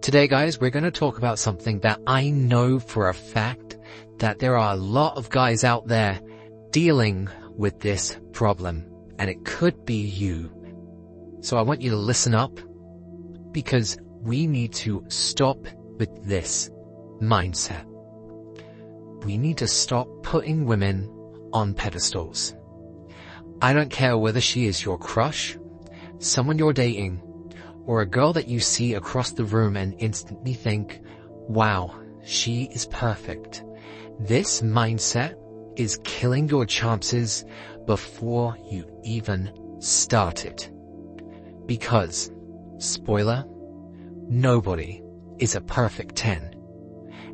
Today, guys, we're going to talk about something that I know for a fact that there are a lot of guys out there dealing with this problem, and it could be you. So I want you to listen up, because we need to stop with this mindset. We need to stop putting women on pedestals. I don't care whether she is your crush, someone you're dating, or a girl that you see across the room and instantly think, wow, she is perfect. This mindset is killing your chances before you even started. Because, spoiler, nobody is a perfect 10.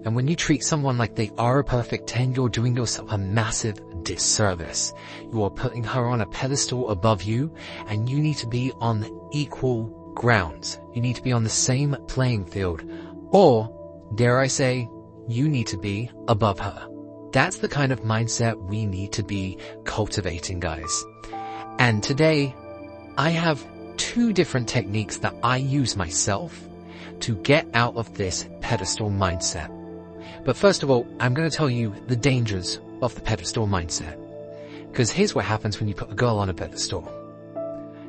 And when you treat someone like they are a perfect 10, you're doing yourself a massive disservice. You are putting her on a pedestal above you, and you need to be on equal grounds. You need to be on the same playing field, or, dare I say, you need to be above her. That's the kind of mindset we need to be cultivating, guys. And today, I have 2 different techniques that I use myself to get out of this pedestal mindset. But first of all, I'm going to tell you the dangers of the pedestal mindset. Because here's what happens when you put a girl on a pedestal.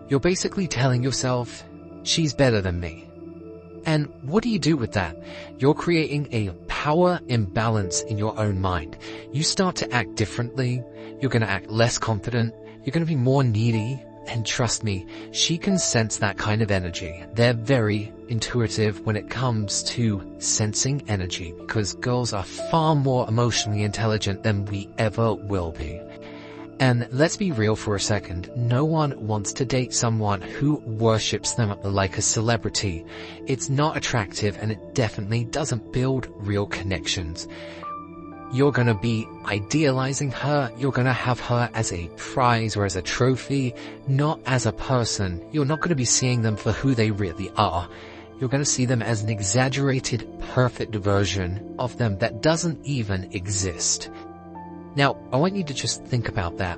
You're basically telling yourself, she's better than me. And what do you do with that? You're creating a power imbalance in your own mind. You start to act differently. You're going to act less confident. You're going to be more needy. And trust me, she can sense that kind of energy. They're very intuitive when it comes to sensing energy, because girls are far more emotionally intelligent than we ever will be. And let's be real for a second, no one wants to date someone who worships them like a celebrity. It's not attractive, and it definitely doesn't build real connections. You're gonna be idealizing her, you're gonna have her as a prize or as a trophy, not as a person. You're not gonna be seeing them for who they really are. You're gonna see them as an exaggerated, perfect version of them that doesn't even exist. Now, I want you to just think about that.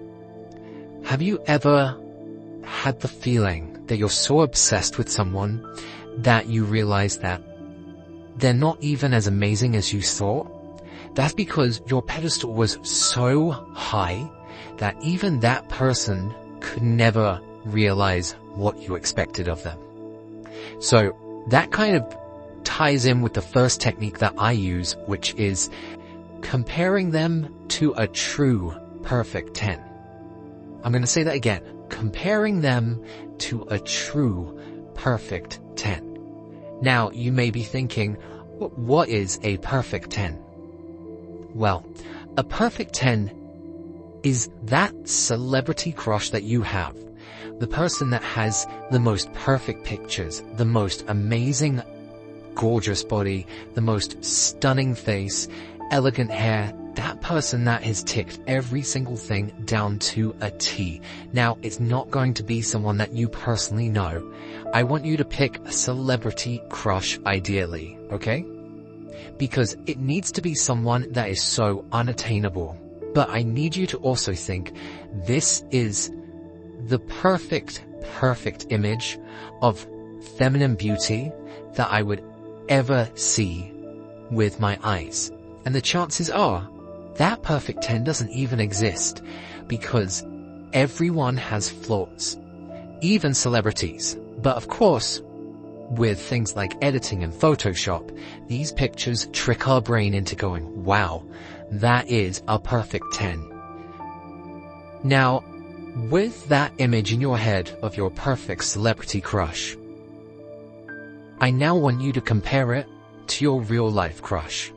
Have you ever had the feeling that you're so obsessed with someone that you realize that they're not even as amazing as you thought? That's because your pedestal was so high that even that person could never realize what you expected of them. So that kind of ties in with the first technique that I use, which is comparing them to a true perfect 10. I'm going to say that again. Comparing them to a true perfect 10. Now, you may be thinking, what is a perfect 10? Well, a perfect 10 is that celebrity crush that you have. The person that has the most perfect pictures, the most amazing, gorgeous body, the most stunning face, elegant hair, that person that has ticked every single thing down to a T. Now, it's not going to be someone that you personally know. I want you to pick a celebrity crush ideally, okay? Because it needs to be someone that is so unattainable. But I need you to also think, this is the perfect image of feminine beauty that I would ever see with my eyes. And the chances are, that perfect 10 doesn't even exist, because everyone has flaws, even celebrities. But of course, with things like editing and Photoshop, these pictures trick our brain into going, wow, that is a perfect 10. Now, with that image in your head of your perfect celebrity crush, I now want you to compare it to your real life crush.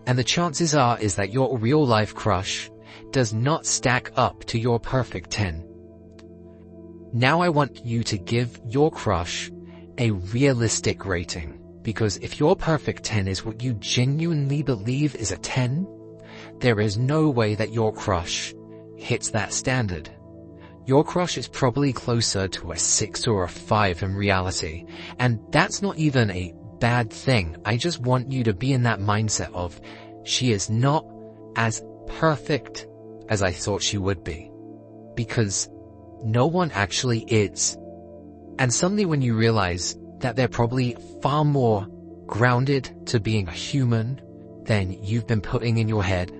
And the chances are is that your real life crush does not stack up to your perfect 10. Now I want you to give your crush a realistic rating, because if your perfect 10 is what you genuinely believe is a 10, there is no way that your crush hits that standard. Your crush is probably closer to a 6 or a 5 in reality, and that's not even a bad thing. I just want you to be in that mindset of, she is not as perfect as I thought she would be, because no one actually is. And suddenly when you realize that they're probably far more grounded to being a human than you've been putting in your head.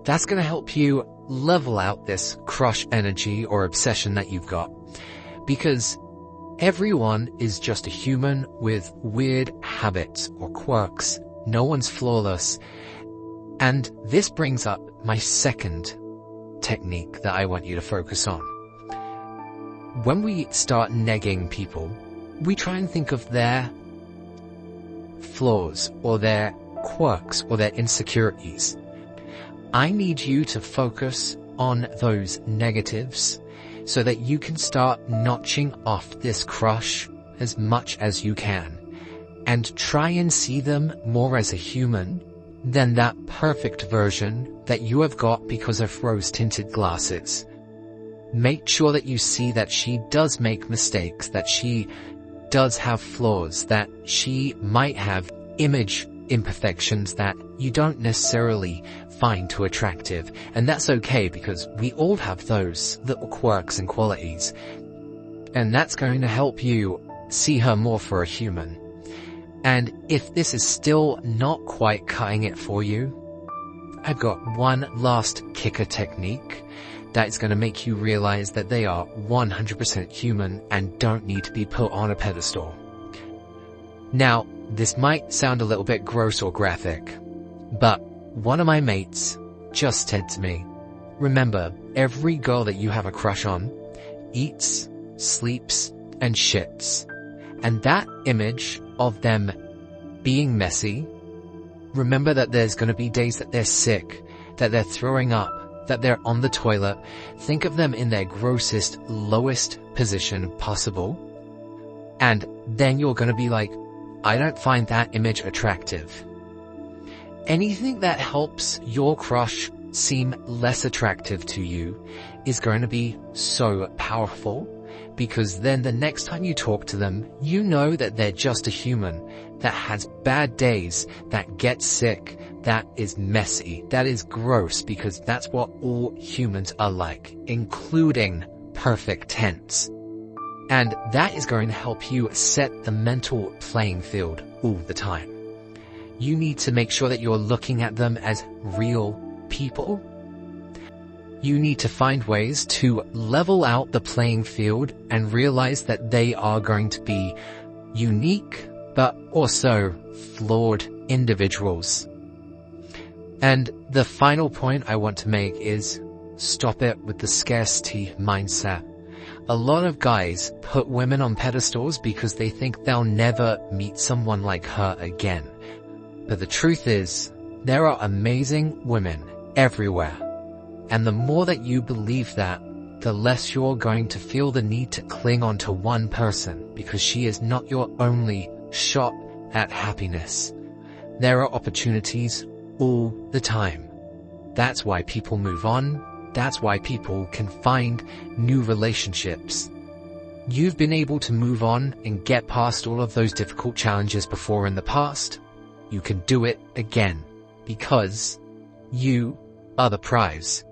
That's going to help you level out this crush energy or obsession that you've got. Because everyone is just a human with weird habits or quirks. No one's flawless. And this brings up my second technique that I want you to focus on. When we start negging people, we try and think of their flaws or their quirks or their insecurities. I need you to focus on those negatives so that you can start notching off this crush as much as you can and try and see them more as a human than that perfect version that you have got because of rose-tinted glasses. Make sure that you see that she does make mistakes, that she does have flaws, that she might have image imperfections that you don't necessarily find too attractive. And that's okay, because we all have those little quirks and qualities. And that's going to help you see her more for a human. And if this is still not quite cutting it for you, I've got one last kicker technique that is going to make you realize that they are 100% human and don't need to be put on a pedestal. Now, this might sound a little bit gross or graphic, but one of my mates just said to me, remember, every girl that you have a crush on eats, sleeps, and shits. And that image of them being messy, remember that there's going to be days that they're sick, that they're throwing up, that they're on the toilet. Think of them in their grossest, lowest position possible. And then you're going to be like, I don't find that image attractive. Anything that helps your crush seem less attractive to you is going to be so powerful, because then the next time you talk to them, you know that they're just a human that has bad days, that gets sick, that is messy, that is gross, because that's what all humans are like, including perfect tense. And that is going to help you set the mental playing field all the time. You need to make sure that you're looking at them as real people. You need to find ways to level out the playing field and realize that they are going to be unique, but also flawed individuals. And the final point I want to make is stop it with the scarcity mindset. A lot of guys put women on pedestals because they think they'll never meet someone like her again. But the truth is, there are amazing women everywhere. And the more that you believe that, the less you're going to feel the need to cling on to one person, because she is not your only shot at happiness. There are opportunities all the time. That's why people move on. That's why people can find new relationships. You've been able to move on and get past all of those difficult challenges before in the past. You can do it again, because you are the prize.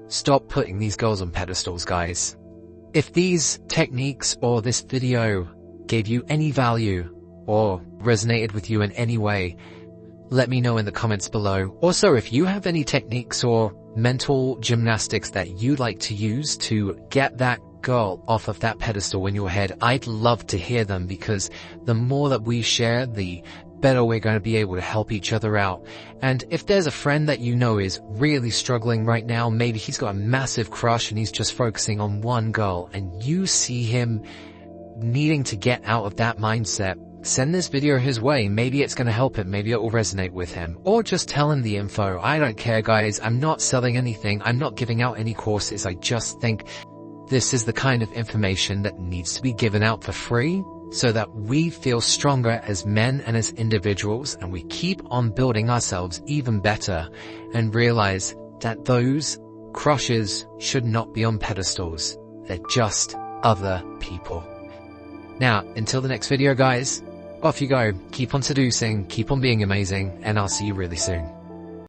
Stop putting these girls on pedestals, guys. If these techniques or this video gave you any value or resonated with you in any way, let me know in the comments below. Also, if you have any techniques or mental gymnastics that you'd like to use to get that girl off of that pedestal in your head, I'd love to hear them, because the more that we share, the better we're going to be able to help each other out. And if there's a friend that you know is really struggling right now, maybe he's got a massive crush and he's just focusing on one girl, and you see him needing to get out of that mindset, send this video his way. Maybe it's going to help him. Maybe it will resonate with him. Or just tell him the info. I don't care, guys. I'm not selling anything. I'm not giving out any courses. I just think this is the kind of information that needs to be given out for free, so that we feel stronger as men and as individuals, and we keep on building ourselves even better, and realize that those crushes should not be on pedestals. They're just other people. Now, until the next video, guys, off you go. Keep on seducing, keep on being amazing, and I'll see you really soon.